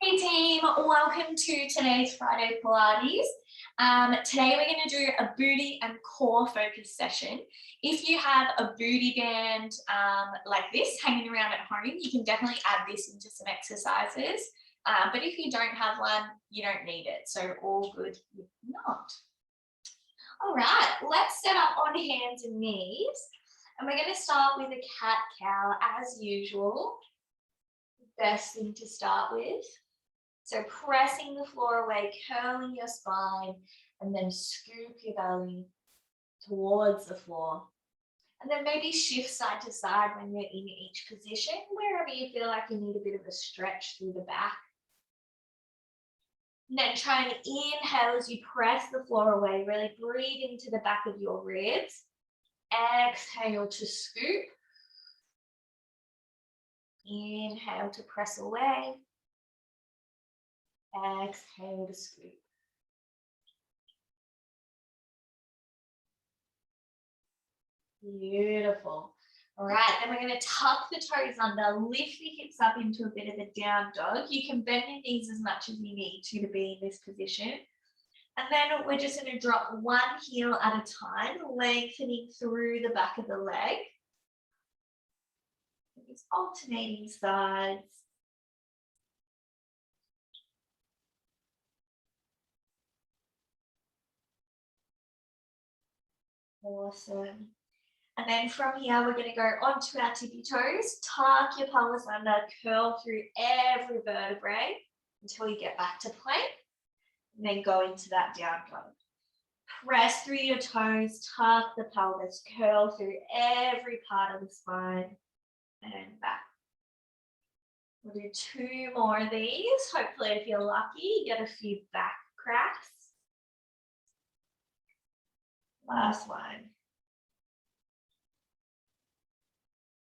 Hey team, welcome to today's Friday Pilates. Today we're going to do a booty and core focus session. If you have a booty band like this hanging around at home, you can definitely add this into some exercises. But if you don't have one, you don't need it. So all good if not. All right, let's set up on hands and knees. And we're going to start with a cat-cow as usual. Best thing to start with. So pressing the floor away, curling your spine, and then scoop your belly towards the floor. And then maybe shift side to side when you're in each position, wherever you feel like you need a bit of a stretch through the back. And then try and inhale as you press the floor away, really breathe into the back of your ribs. Exhale to scoop. Inhale to press away. Exhale to scoop. Beautiful. All right, then we're going to tuck the toes under, lift the hips up into a bit of a down dog. You can bend your knees as much as you need to be in this position. And then we're just going to drop one heel at a time, lengthening through the back of the leg. Just alternating sides. Awesome. And then from here, we're going to go onto our tippy toes, tuck your pelvis under, curl through every vertebrae until you get back to plank, and then go into that down dog. Press through your toes, tuck the pelvis, curl through every part of the spine, and back. We'll do two more of these. Hopefully, if you're lucky, you get a few back cracks. Last one.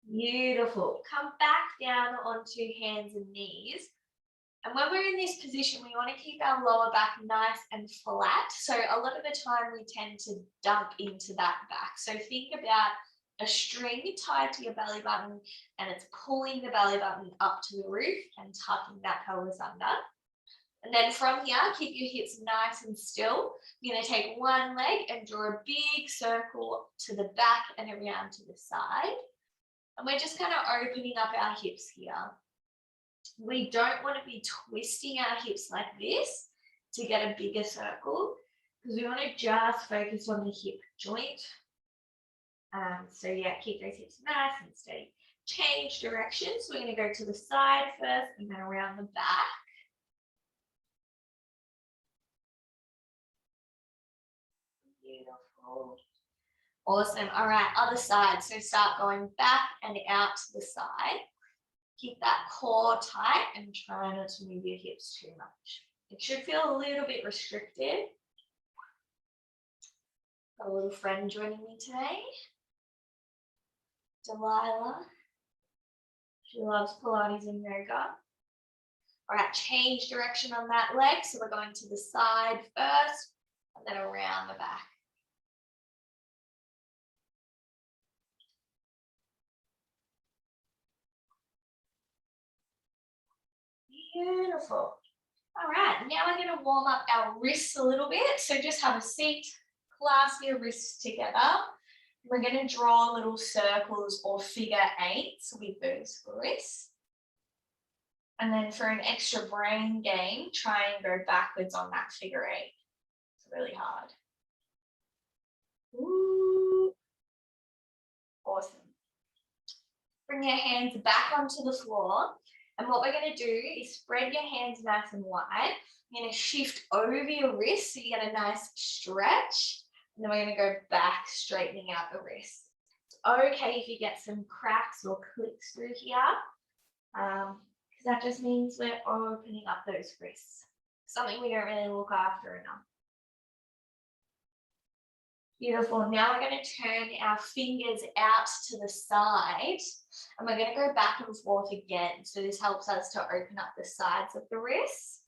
Beautiful. Come back down onto hands and knees. And when we're in this position, we want to keep our lower back nice and flat. So a lot of the time we tend to dump into that back. So think about a string tied to your belly button and it's pulling the belly button up to the roof and tucking that pelvis under. And then from here, keep your hips nice and still. You're going to take one leg and draw a big circle to the back and around to the side. And we're just kind of opening up our hips here. We don't want to be twisting our hips like this to get a bigger circle because we want to just focus on the hip joint. So yeah, keep those hips nice and steady. Change direction. So we're going to go to the side first and then around the back. Beautiful. Awesome. All right, other side. So start going back and out to the side. Keep that core tight and try not to move your hips too much. It should feel a little bit restricted. Got a little friend joining me today. Delilah. She loves Pilates and yoga. All right, change direction on that leg. So we're going to the side first and then around the back. Beautiful. All right, now we're going to warm up our wrists a little bit. So just have a seat, clasp your wrists together. We're going to draw little circles or figure eights with those wrists. And then for an extra brain game, try and go backwards on that figure eight. It's really hard. Ooh. Awesome. Bring your hands back onto the floor. And what we're going to do is spread your hands nice and wide. You're going to shift over your wrist so you get a nice stretch. And then we're going to go back, straightening out the wrist. It's okay if you get some cracks or clicks through here, because that just means we're opening up those wrists. Something we don't really look after enough. Beautiful. Now we're going to turn our fingers out to the side and we're going to go back and forth again. So this helps us to open up the sides of the wrists.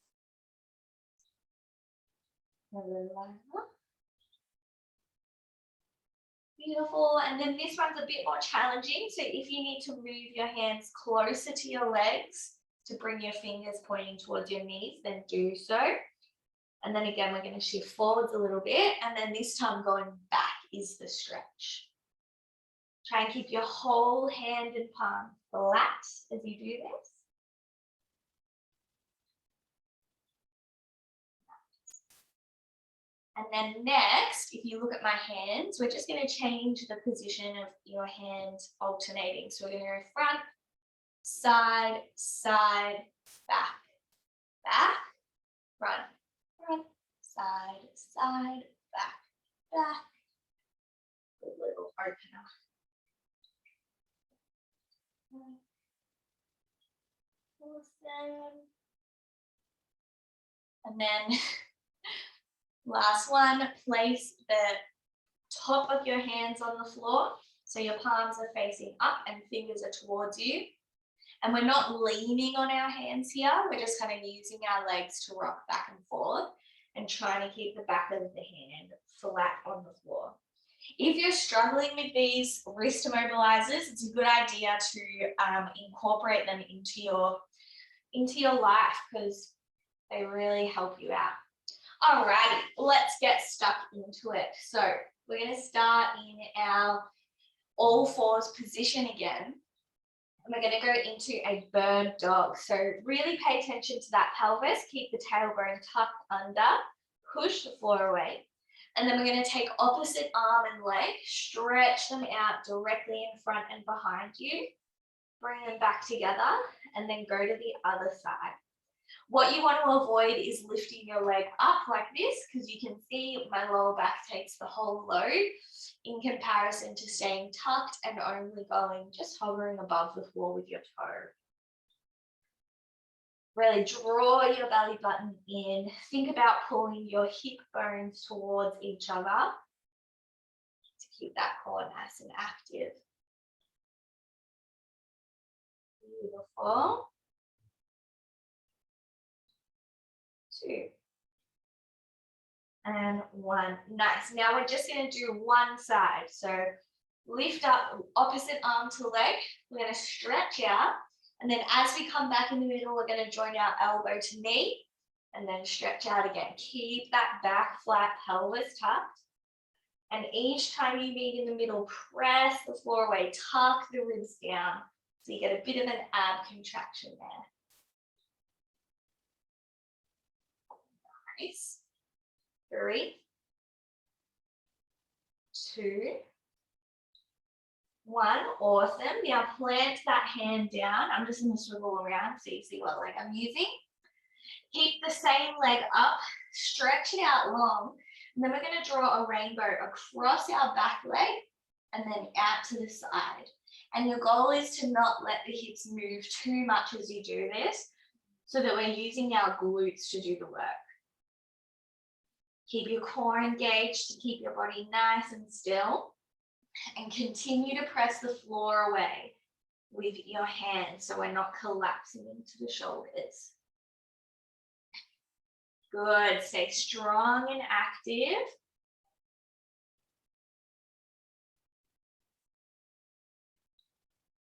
Beautiful. And then this one's a bit more challenging. So if you need to move your hands closer to your legs, to bring your fingers pointing towards your knees, then do so. And then again, we're going to shift forwards a little bit, and then this time going back is the stretch. Try and keep your whole hand and palm flat as you do this. And then next, if you look at my hands, we're just going to change the position of your hands alternating. So we're going to go front, side, side, back, back, front, front, side, side, back, back. Good little opener. Awesome. And then last one, place the top of your hands on the floor. So your palms are facing up and fingers are towards you. And we're not leaning on our hands here. We're just kind of using our legs to rock back and forth and trying to keep the back of the hand flat on the floor. If you're struggling with these wrist immobilizers, it's a good idea to incorporate them into your life because they really help you out. Alrighty, let's get stuck into it. So we're going to start in our all fours position again. And we're going to go into a bird dog. So really pay attention to that pelvis. Keep the tailbone tucked under. Push the floor away. And then we're going to take opposite arm and leg. Stretch them out directly in front and behind you. Bring them back together. And then go to the other side. What you want to avoid is lifting your leg up like this, because you can see my lower back takes the whole load in comparison to staying tucked and only going, just hovering above the floor with your toe. Really draw your belly button in. Think about pulling your hip bones towards each other to keep that core nice and active. Beautiful. 2 and 1. Nice. Now we're just going to do one side. So lift up opposite arm to leg. We're going to stretch out. And then as we come back in the middle, we're going to join our elbow to knee and then stretch out again. Keep that back flat, pelvis tucked. And each time you meet in the middle, press the floor away, tuck the ribs down so you get a bit of an ab contraction there. Nice. 3, 2, 1. Awesome. Now plant that hand down. I'm just going to swivel around so you see what leg I'm using. Keep the same leg up, stretch it out long, and then we're going to draw a rainbow across our back leg and then out to the side. And your goal is to not let the hips move too much as you do this so that we're using our glutes to do the work. Keep your core engaged to keep your body nice and still, and continue to press the floor away with your hands so we're not collapsing into the shoulders. Good. Stay strong and active.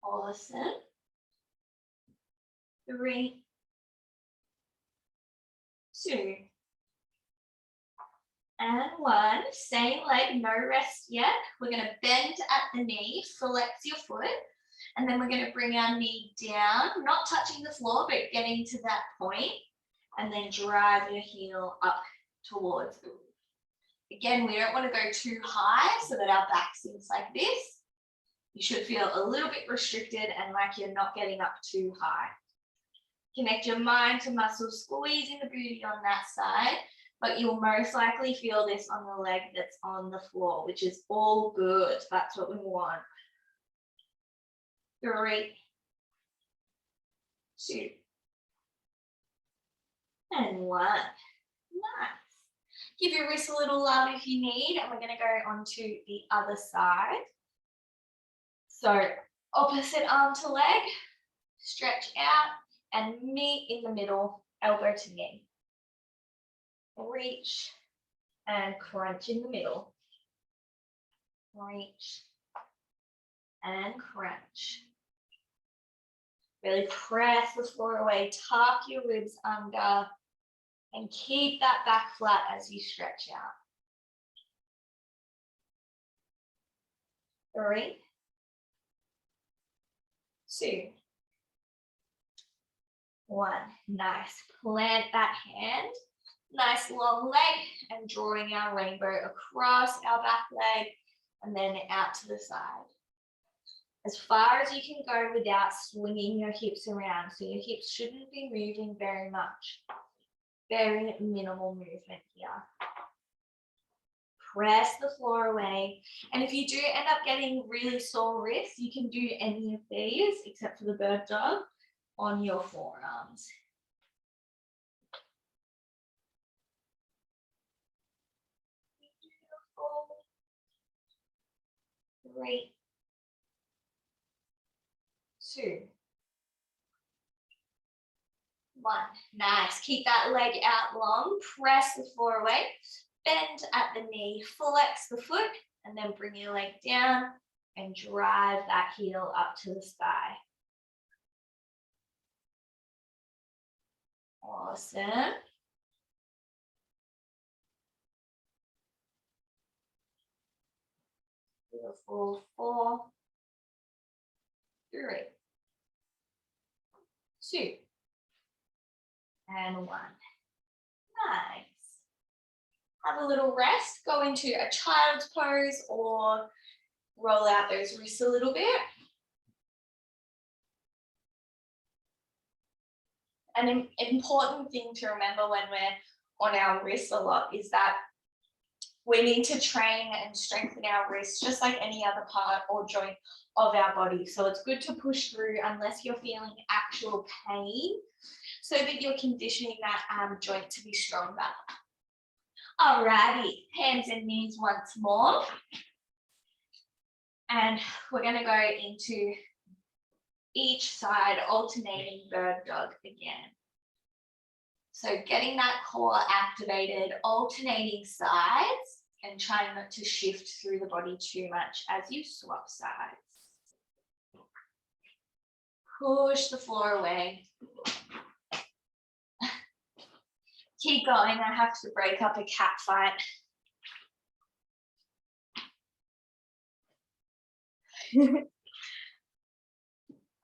Awesome. 3, 2, and 1. Same leg, no rest yet. We're going to bend at the knee, flex your foot, and then we're going to bring our knee down, not touching the floor, but getting to that point, and then drive your heel up towards the roof. Again, we don't want to go too high so that our back sinks like this. You should feel a little bit restricted and like you're not getting up too high. Connect your mind to muscle, squeezing the booty on that side, but you'll most likely feel this on the leg that's on the floor, which is all good. That's what we want. 3, 2, and 1. Nice. Give your wrist a little love if you need, and we're going to go on to the other side. So opposite arm to leg, stretch out and meet in the middle, elbow to knee. Reach and crunch in the middle. Reach and crunch. Really press the floor away, tuck your ribs under, and keep that back flat as you stretch out. 3, 2, 1. Nice. Plant that hand. Nice long leg and drawing our rainbow across our back leg and then out to the side. As far as you can go without swinging your hips around. So your hips shouldn't be moving very much. Very minimal movement here. Press the floor away. And if you do end up getting really sore wrists, you can do any of these except for the bird dog on your forearms. Beautiful. 3, 2, 1. Nice. Keep that leg out long. Press the floor away. Bend at the knee. Flex the foot. And then bring your leg down and drive that heel up to the sky. Awesome. Beautiful. 4, 3, 2, and 1. Nice. Have a little rest. Go into a child's pose or roll out those wrists a little bit. An important thing to remember when we're on our wrists a lot is that we need to train and strengthen our wrists just like any other part or joint of our body. So it's good to push through unless you're feeling actual pain so that you're conditioning that joint to be stronger. Alrighty, hands and knees once more. And we're going to go into each side, alternating bird dog again. So getting that core activated, alternating sides, and trying not to shift through the body too much as you swap sides. Push the floor away. Keep going. I have to break up a cat fight.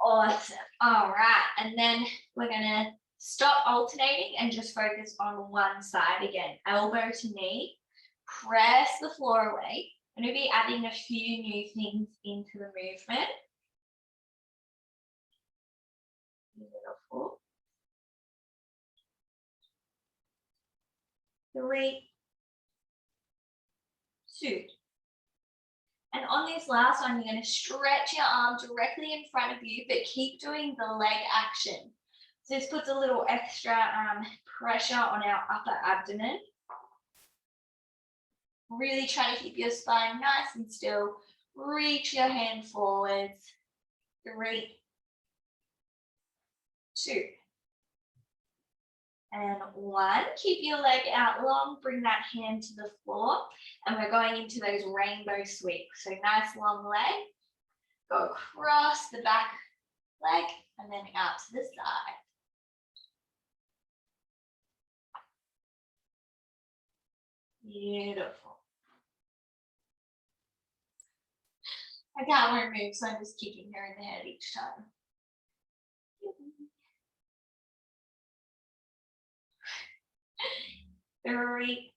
Awesome. All right. And then we're going to stop alternating and just focus on one side again. Elbow to knee. Press the floor away. I'm going to be adding a few new things into the movement. Beautiful. 3, 2. And on this last one, you're going to stretch your arm directly in front of you, but keep doing the leg action. So this puts a little extra pressure on our upper abdomen. Really try to keep your spine nice and still. Reach your hand forwards. 3, 2, and 1. Keep your leg out long. Bring that hand to the floor. And we're going into those rainbow sweeps. So nice long leg. Go across the back leg and then out to the side. Beautiful. I can't move, so I'm just kicking her in the head each time. 3,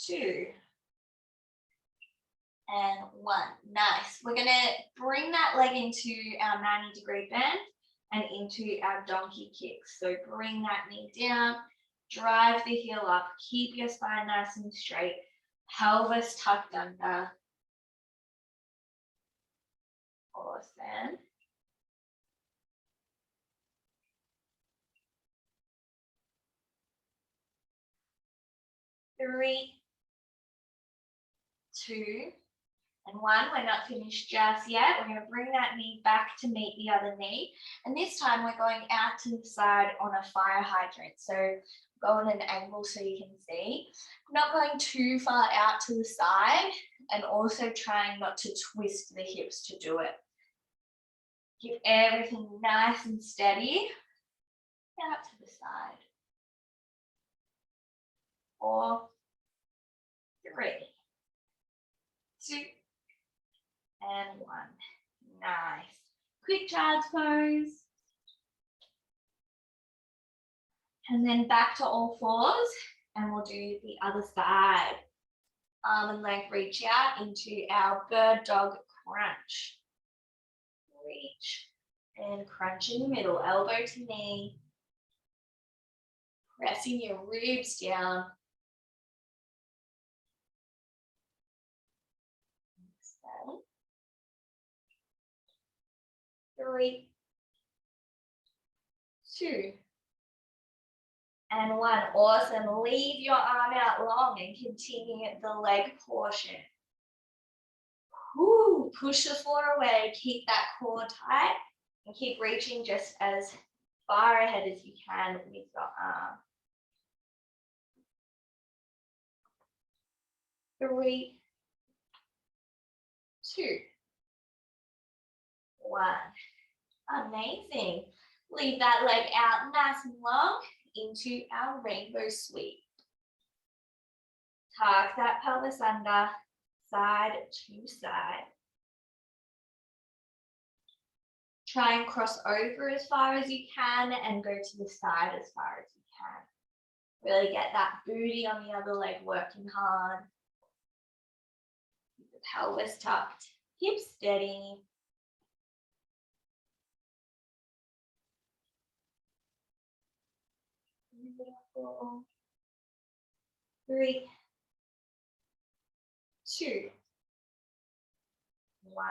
2, and 1. Nice. We're going to bring that leg into our 90-degree bend and into our donkey kicks. So bring that knee down, drive the heel up, keep your spine nice and straight, pelvis tucked under. Awesome. Three, 2, and 1. We're not finished just yet. We're going to bring that knee back to meet the other knee. And this time we're going out to the side on a fire hydrant. So go on an angle so you can see. Not going too far out to the side and also trying not to twist the hips to do it. Keep everything nice and steady. Out to the side. 4, 3, 2, and 1. Nice. Quick child's pose. And then back to all fours, and we'll do the other side. Arm and leg reach out into our bird dog crunch. Reach and crunch in the middle, elbow to knee. Pressing your ribs down. 7, 3, 2, and 1. Awesome. Leave your arm out long and continue the leg portion. Woo. Push the floor away. Keep that core tight and keep reaching just as far ahead as you can with your arm. 3, 2, 1. Amazing. Leave that leg out nice and long into our rainbow sweep. Tuck that pelvis under, side to side. Try and cross over as far as you can and go to the side as far as you can. Really get that booty on the other leg working hard. Keep the pelvis tucked, hips steady. Beautiful. 3, 2, 1.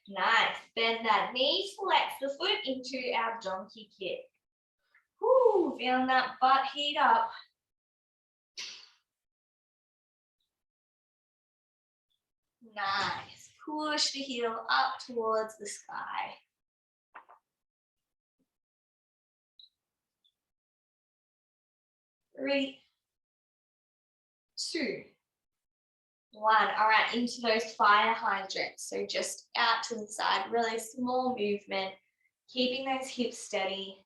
Nice. Bend that knee, flex the foot into our donkey kick. Woo, feeling that butt heat up. Nice. Push the heel up towards the sky. 3, 2, 1. All right, into those fire hydrants. So just out to the side, really small movement, keeping those hips steady.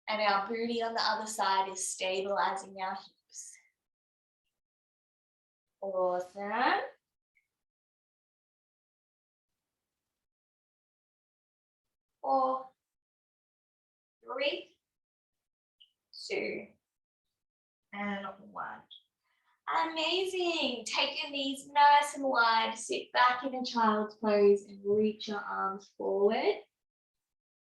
And our booty on the other side is stabilizing our hips. Awesome. 4, 3, 2, and 1. Amazing. Take your knees nice and wide. Sit back in a child's pose and reach your arms forward.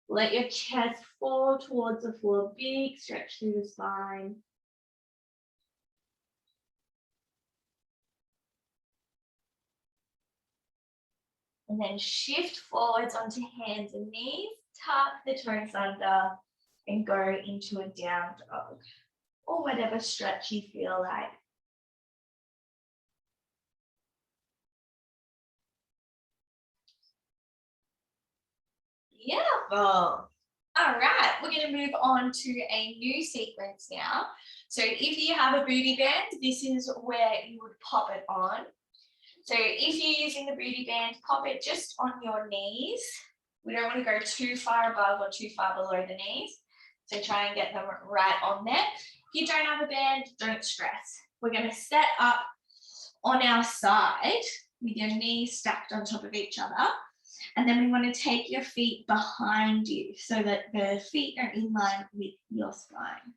Let your chest fall towards the floor. Big stretch through the spine. And then shift forwards onto hands and knees. Tuck the toes under and go into a down dog or whatever stretch you feel like. Beautiful. All right, we're going to move on to a new sequence now. So if you have a booty band, this is where you would pop it on. So if you're using the booty band, pop it just on your knees. We don't want to go too far above or too far below the knees. So try and get them right on there. If you don't have a band, don't stress. We're going to set up on our side with your knees stacked on top of each other. And then we want to take your feet behind you so that the feet are in line with your spine.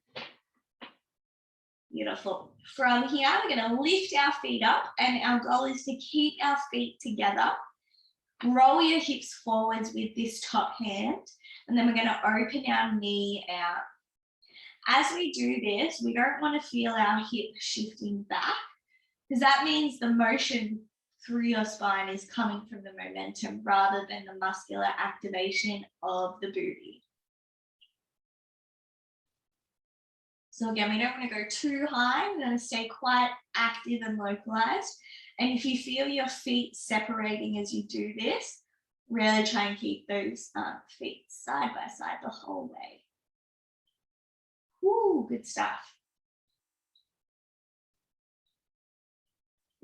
Beautiful. From here, we're going to lift our feet up, and our goal is to keep our feet together. Roll your hips forwards with this top hand, and then we're going to open our knee out. As we do this, we don't want to feel our hip shifting back, because that means the motion through your spine is coming from the momentum rather than the muscular activation of the booty. So again, we don't want to go too high. We're going to stay quite active and localized. And if you feel your feet separating as you do this, really try and keep those feet side by side the whole way. Woo, good stuff.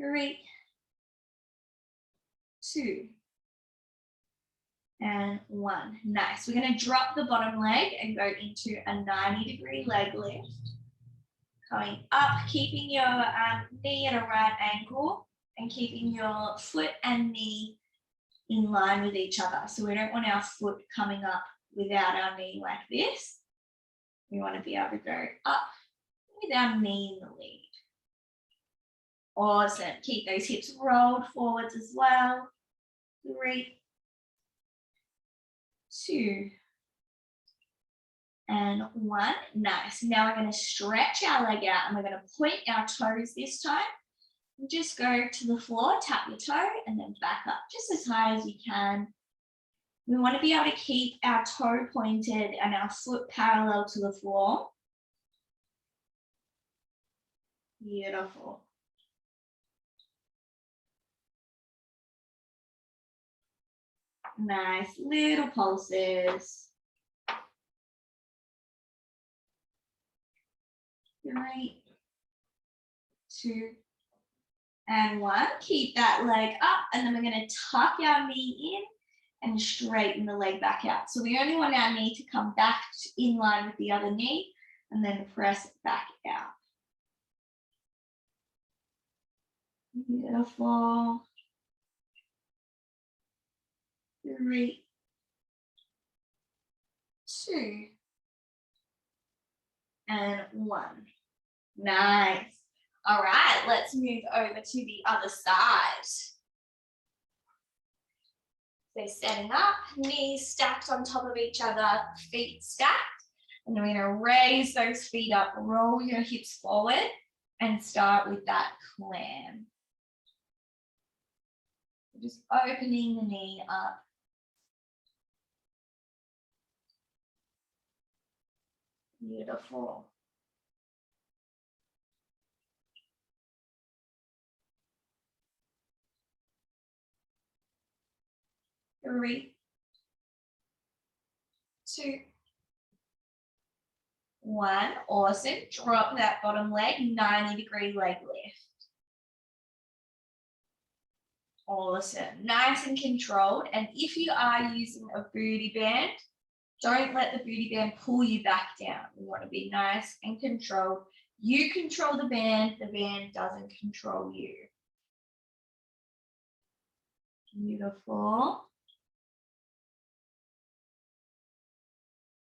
3, 2, and 1. Nice. We're going to drop the bottom leg and go into a 90-degree leg lift. Coming up, keeping your knee at a right angle and keeping your foot and knee in line with each other. So we don't want our foot coming up without our knee like this. We want to be able to go up with our knee in the lead. Awesome. Keep those hips rolled forwards as well. 3, 2, and 1. Nice. Now we're going to stretch our leg out and we're going to point our toes this time. And just go to the floor, tap your toe, and then back up just as high as you can. We want to be able to keep our toe pointed and our foot parallel to the floor. Beautiful. Nice little pulses. 3, 2, and 1. Keep that leg up, and then we're going to tuck our knee in and straighten the leg back out. So we only want our knee to come back in line with the other knee and then press it back out. Beautiful. 3, 2, and 1. Nice. All right, let's move over to the other side. So standing up, knees stacked on top of each other, feet stacked. And then we're going to raise those feet up, roll your hips forward, and start with that clam. Just opening the knee up. Beautiful. 3, 2, 1. Awesome. Drop that bottom leg, 90-degree leg lift. Awesome. Nice and controlled. And if you are using a booty band, don't let the booty band pull you back down. We want to be nice and controlled. You control the band doesn't control you. Beautiful.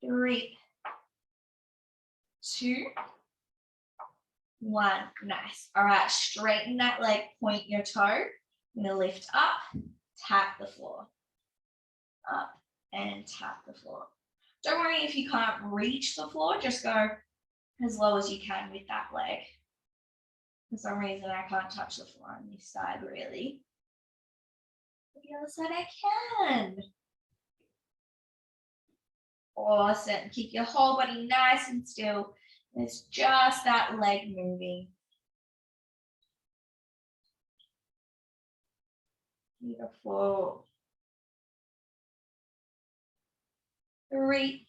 3, 2, 1. Nice. All right, straighten that leg, point your toe. I'm going to lift up, tap the floor. Up and tap the floor. Don't worry if you can't reach the floor, just go as low as you can with that leg. For some reason, I can't touch the floor on this side, really. But the other side, I can. Awesome. Keep your whole body nice and still. It's just that leg moving. Beautiful. 3,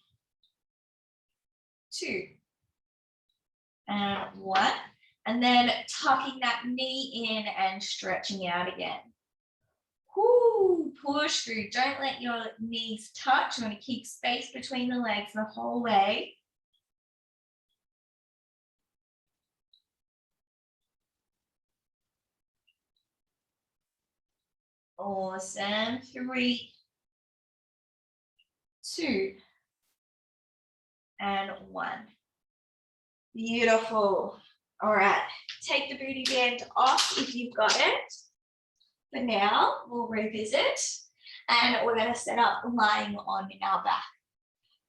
2, and 1. And then tucking that knee in and stretching out again. Whoo, push through. Don't let your knees touch. You want to keep space between the legs the whole way. Awesome. 3, 2, and 1. Beautiful. All right. Take the booty band off if you've got it. For now, we'll revisit and we're going to set up lying on our back.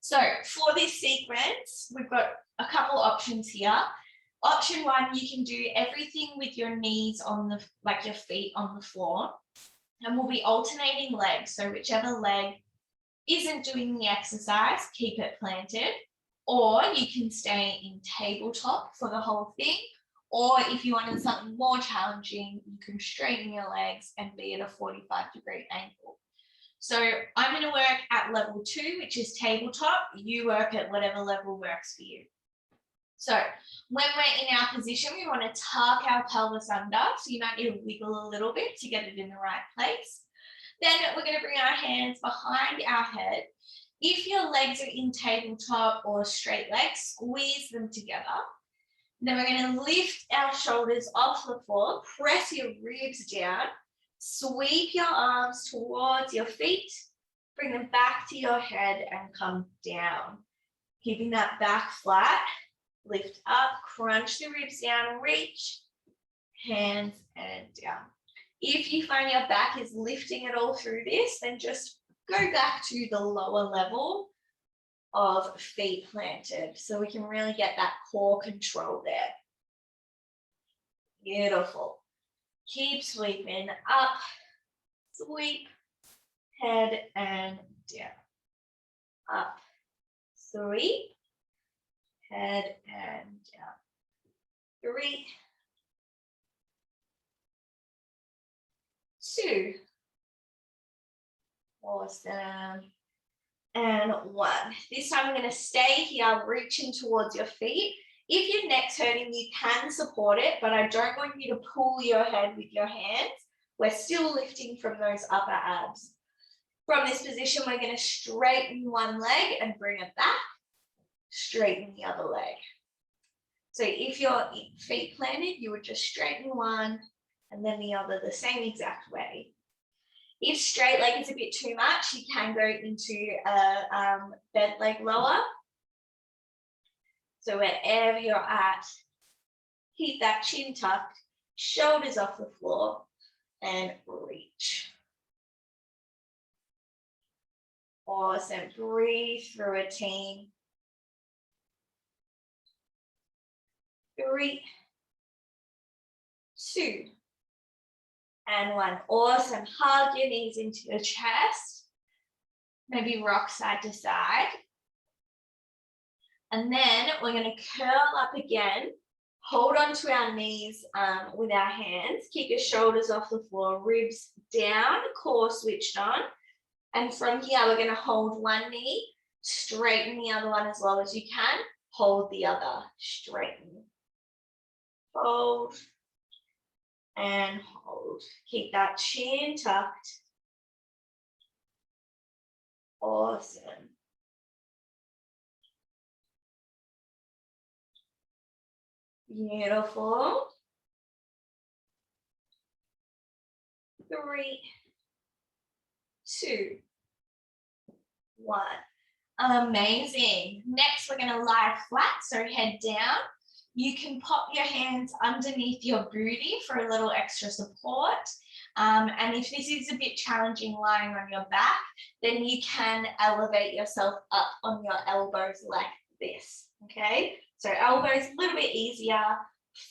So for this sequence, we've got a couple options here. Option 1, you can do everything with your knees on the, like your feet on the floor, and we'll be alternating legs. So whichever leg isn't doing the exercise, keep it planted, or you can stay in tabletop for the whole thing. Or if you wanted something more challenging, you can straighten your legs and be at a 45-degree angle. So I'm going to work at level 2, which is tabletop. You work at whatever level works for you. So when we're in our position, we want to tuck our pelvis under. So you might need to wiggle a little bit to get it in the right place. Then we're going to bring our hands behind our head. If your legs are in tabletop or straight legs, squeeze them together. Then we're going to lift our shoulders off the floor, press your ribs down, sweep your arms towards your feet, bring them back to your head and come down. Keeping that back flat, lift up, crunch the ribs down, reach, hands and down. If you find your back is lifting at all through this, then just go back to the lower level of feet planted so we can really get that core control there. Beautiful. Keep sweeping up, sweep, head and down. Up, sweep, head and down. 3, 2. Awesome. And 1. This time I'm going to stay here, reaching towards your feet. If your neck's hurting, you can support it, but I don't want you to pull your head with your hands. We're still lifting from those upper abs. From this position, we're going to straighten one leg and bring it back. Straighten the other leg. So if your feet planted, you would just straighten one and then the other the same exact way. If straight leg is a bit too much, you can go into a bent leg lower. So wherever you're at, keep that chin tucked, shoulders off the floor, and reach. Awesome. Breathe through it, team. 3, 2, and 1. Awesome. Hug your knees into your chest. Maybe rock side to side. And then we're going to curl up again. Hold on to our knees with our hands. Keep your shoulders off the floor, ribs down, core switched on. And from here, we're going to hold one knee, straighten the other one as low as you can. Hold the other, straighten. Fold and hold. Keep that chin tucked. Awesome. Beautiful. 3, 2, 1. Amazing. Next, we're going to lie flat, so head down. You can pop your hands underneath your booty for a little extra support. And if this is a bit challenging lying on your back, then you can elevate yourself up on your elbows like this, okay? So elbows a little bit easier,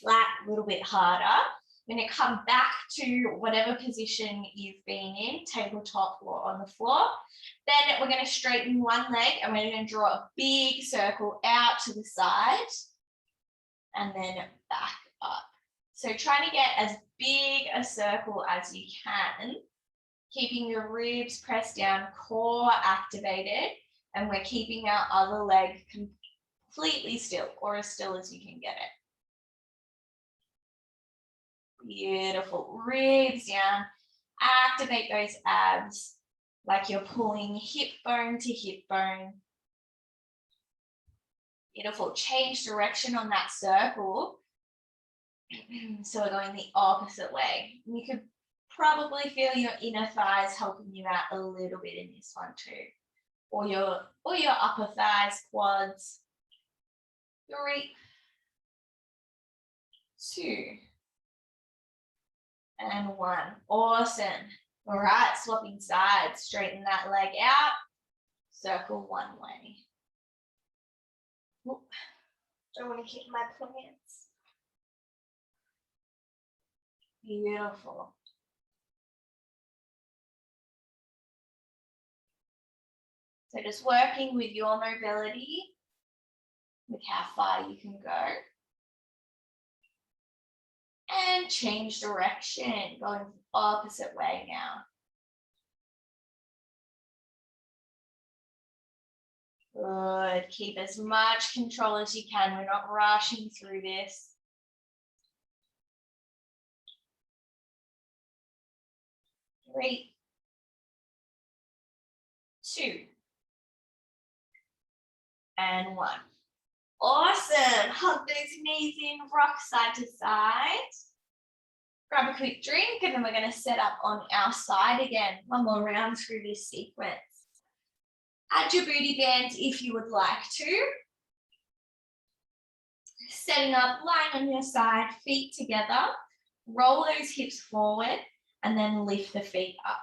flat a little bit harder. You're going to come back to whatever position you've been in, tabletop or on the floor. Then we're going to straighten one leg and we're going to draw a big circle out to the side and then back up. So trying to get as big a circle as you can, keeping your ribs pressed down, core activated, and we're keeping our other leg completely still, or as still as you can get it. Beautiful. Ribs down. Activate those abs like you're pulling hip bone to hip bone. Beautiful. Change direction on that circle. So we're going the opposite way. You could probably feel your inner thighs helping you out a little bit in this one too. Or your upper thighs, quads. 3, 2, and 1. Awesome. All right, swapping sides. Straighten that leg out. Circle one way. Oop. Don't want to hit my plants. Beautiful. So just working with your mobility, with how far you can go. And change direction, going the opposite way now. Good. Keep as much control as you can. We're not rushing through this. 3, 2, and 1. Awesome. Hug those knees in, rock side to side. Grab a quick drink, and then we're going to set up on our side again. One more round through this sequence. Add your booty bands if you would like to. Setting up, lying on your side, feet together. Roll those hips forward, and then lift the feet up.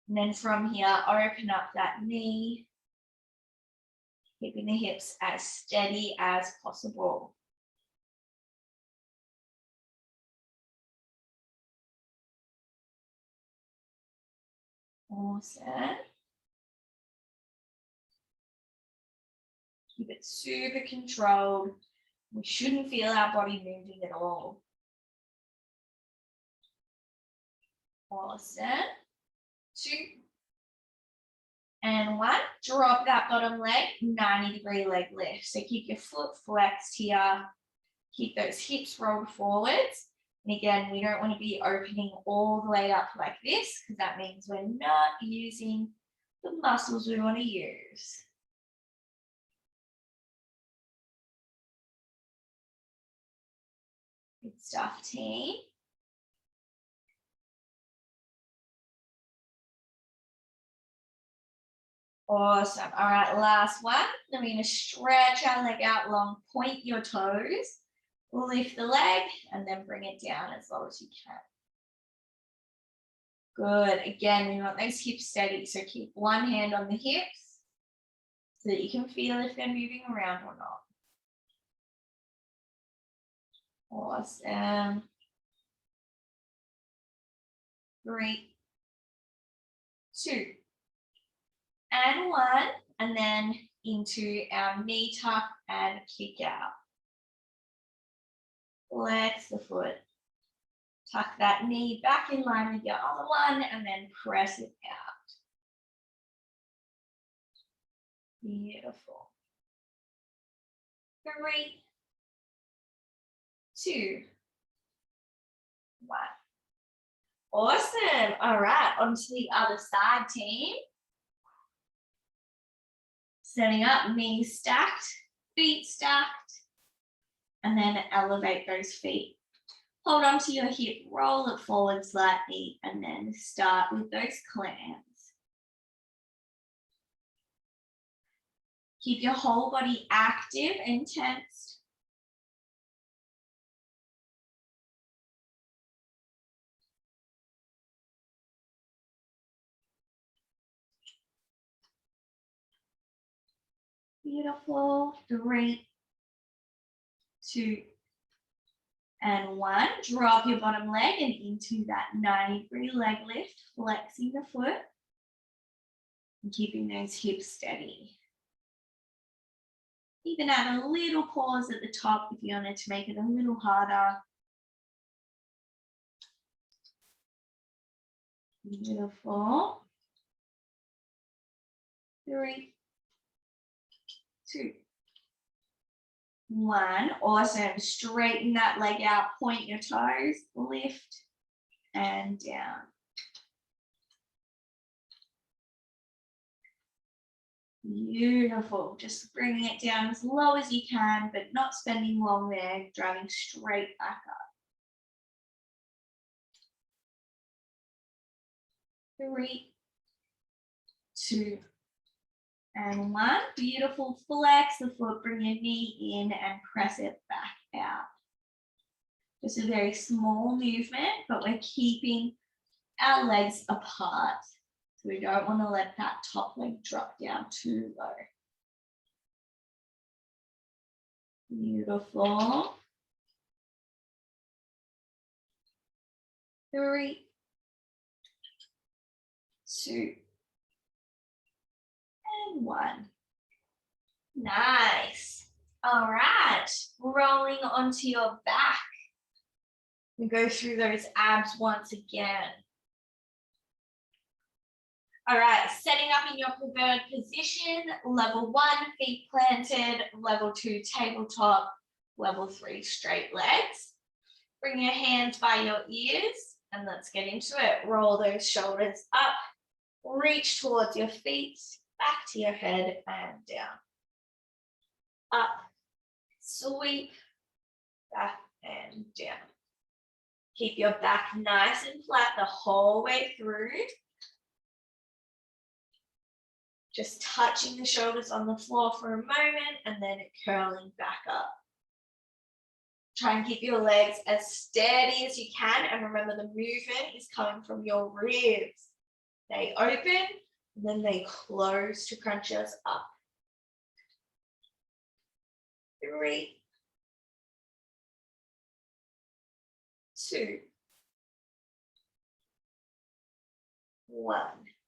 And then from here, open up that knee, keeping the hips as steady as possible. Awesome. Keep it super controlled. We shouldn't feel our body moving at all. Awesome. 2, and 1. Drop that bottom leg, 90-degree leg lift. So keep your foot flexed here. Keep those hips rolled forwards. And again, we don't want to be opening all the way up like this, because that means we're not using the muscles we want to use. Good stuff, team. Awesome. All right, last one. Then we're going to stretch our leg out long, point your toes, lift the leg, and then bring it down as low as you can. Good. Again, we want those hips steady. So keep one hand on the hips so that you can feel if they're moving around or not. Awesome. 3, 2, and 1. And then into our knee tuck and kick out. Flex the foot. Tuck that knee back in line with your other one and then press it out. Beautiful. 3, 2, 1. Awesome. All right, onto the other side, team. Setting up, knees stacked, feet stacked, and then elevate those feet. Hold on to your hip, roll it forward slightly, and then start with those clams. Keep your whole body active and tensed. Beautiful. 3, 2, and 1. Drop your bottom leg and into that 90-degree leg lift, flexing the foot and keeping those hips steady. Even add a little pause at the top if you wanted to make it a little harder. Beautiful. 3, 2, 1. Awesome. Straighten that leg out, point your toes, lift and down. Beautiful. Just bringing it down as low as you can, but not spending long there, driving straight back up. 3, 2, and 1. Beautiful. Flex the foot, bring your knee in and press it back out. Just a very small movement, but we're keeping our legs apart. So we don't want to let that top leg drop down too low. Beautiful. 3, 2, and 1. Nice. All right, rolling onto your back. We go through those abs once again. All right, setting up in your preferred position, level 1, feet planted, level 2, tabletop, level 3, straight legs. Bring your hands by your ears and let's get into it. Roll those shoulders up Reach towards your feet, back to your head and down. Up, sweep, back and down. Keep your back nice and flat the whole way through. Just touching the shoulders on the floor for a moment and then curling back up. Try and keep your legs as steady as you can, and remember the movement is coming from your ribs. They open and then they close to crunch us up. 3, 2, 1.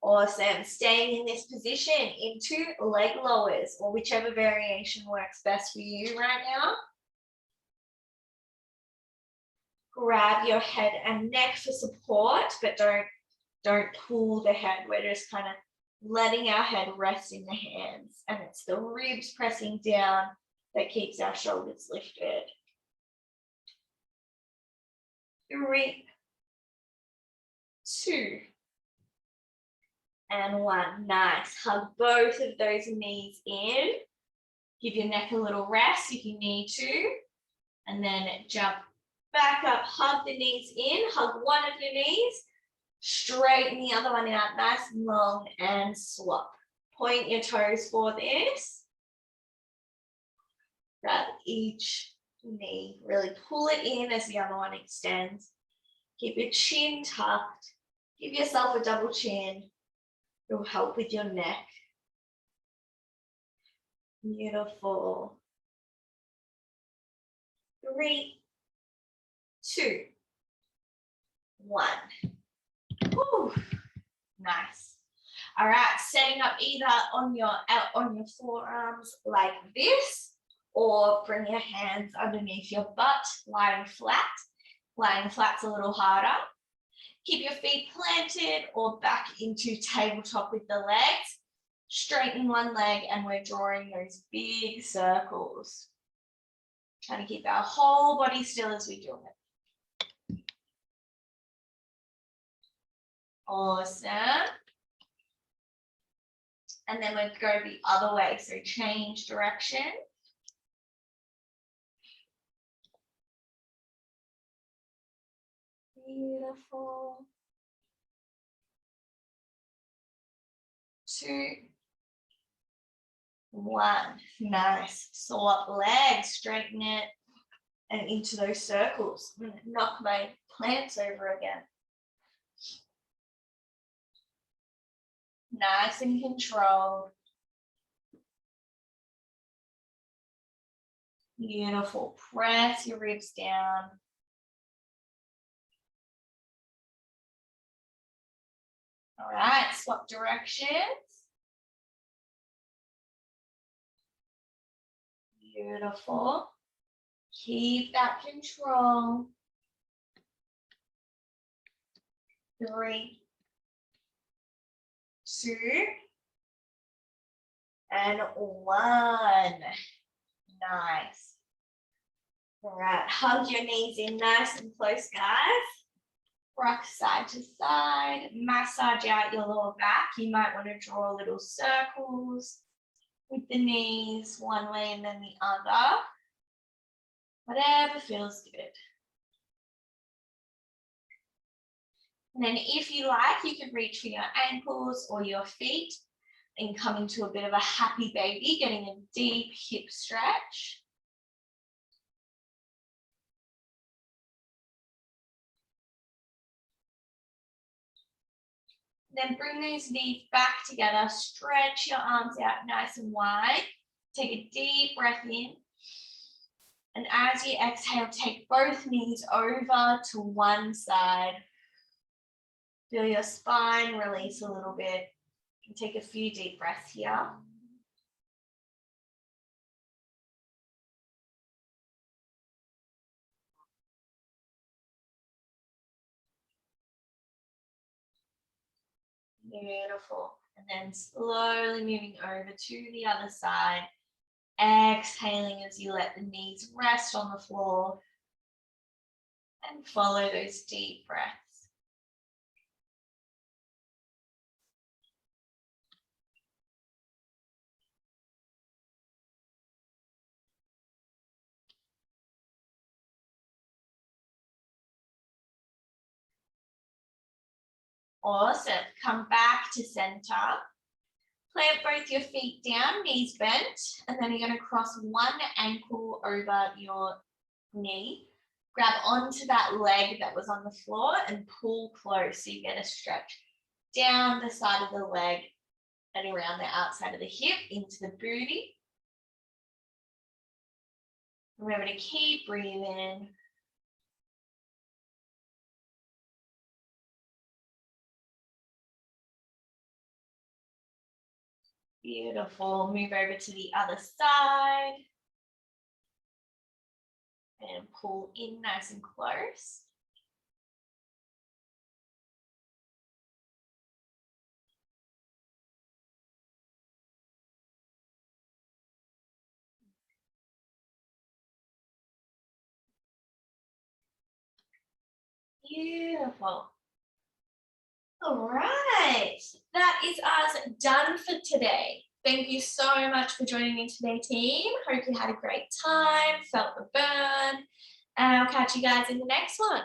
Awesome. Staying in this position into leg lowers or whichever variation works best for you right now. Grab your head and neck for support, but don't pull the head. We're just kind of letting our head rest in the hands, and it's the ribs pressing down that keeps our shoulders lifted. 3, 2, and 1. Nice. Hug both of those knees in. Give your neck a little rest if you need to, and then jump back up, hug the knees in, hug one of your knees, straighten the other one out nice and long and swap. Point your toes for this. Grab each knee, really pull it in as the other one extends. Keep your chin tucked. Give yourself a double chin. It will help with your neck. Beautiful. 3, 2, 1. Woo. Nice. All right, setting up either on your forearms like this, or bring your hands underneath your butt, lying flat. Lying flat's a little harder. Keep your feet planted or back into tabletop with the legs. Straighten one leg and we're drawing those big circles. Trying to keep our whole body still as we do it. Awesome. And then we'll go the other way. So change direction. Beautiful. 2, 1. Nice. Swap legs, straighten it, and into those circles. I'm going to knock my plants over again. Nice and controlled. Beautiful. Press your ribs down. All right, swap directions. Beautiful. Keep that control. 3, 2, and 1. Nice. All right, hug your knees in nice and close, guys. Rock side to side, massage out your lower back. You might want to draw little circles with the knees one way and then the other. Whatever feels good. And then if you like, you can reach for your ankles or your feet and come into a bit of a happy baby, getting a deep hip stretch. Then bring those knees back together, stretch your arms out nice and wide. Take a deep breath in. And as you exhale, take both knees over to one side. Feel your spine release a little bit. And take a few deep breaths here. Beautiful. And then slowly moving over to the other side. Exhaling as you let the knees rest on the floor. And follow those deep breaths. Awesome. Come back to center. Plant both your feet down, knees bent, and then you're going to cross one ankle over your knee. Grab onto that leg that was on the floor and pull close so you get a stretch down the side of the leg and around the outside of the hip into the booty. Remember to keep breathing. Beautiful. Move over to the other side. And pull in nice and close. Beautiful. All right, that is us done for today. Thank you so much for joining me today, team. Hope you had a great time, felt the burn, and I'll catch you guys in the next one.